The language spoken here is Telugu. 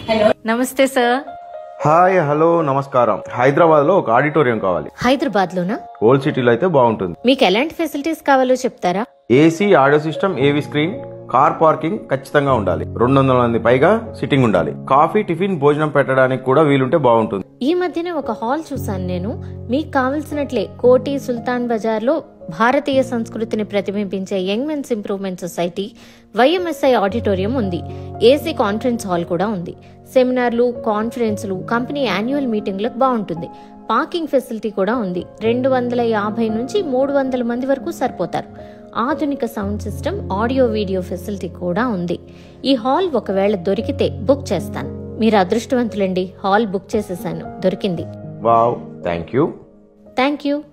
హలో, నమస్తే సార్. హాయ్, హలో, నమస్కారం. హైదరాబాద్ లో ఒక ఆడిటోరియం కావాలి. హైదరాబాద్ లోనా? ఓల్డ్ సిటీలో అయితే బాగుంటుంది. మీకు ఎలాంటి ఫెసిలిటీస్ కావాలో చెప్తారా? ఏసీ, ఆడియో సిస్టమ్, ఏవీ స్క్రీన్, కార్ పార్కింగ్ ఖచ్చితంగా ఉండాలి. 200 మంది పైగా సిట్టింగ్ ఉండాలి. కాఫీ, టిఫిన్, భోజనం పెట్టడానికి కూడా వీలుంటే బాగుంటుంది. ఈ మధ్యనే ఒక హాల్ చూసాను నేను. మీకు కావలసినట్లే కోటి, సుల్తాన్ బజార్ లో భారతీయ సంస్కృతిని ప్రతిబింబించే young men's improvement society YMSI auditorium ఉంది. ఏసీ కాన్ఫరెన్స్ హాల్ కూడా ఉంది. సెమినార్లు, కాన్ఫరెన్స్లు, కంపెనీ యాన్యువల్ మీటింగ్లకు బాగుంటుంది. పార్కింగ్ ఫెసిలిటీ కూడా ఉంది. 250 నుంచి 300 మంది వరకు సరిపోతారు. ఆధునిక sound system, audio video facility కూడా ఉంది. ఈ హాల్ ఒకవేళ దొరికితే బుక్ చేస్తాను. మీరు అదృష్టవంతులండి, హాల్ బుక్ చేసేసాను, దొరికింది. Wow, thank you. Thank you.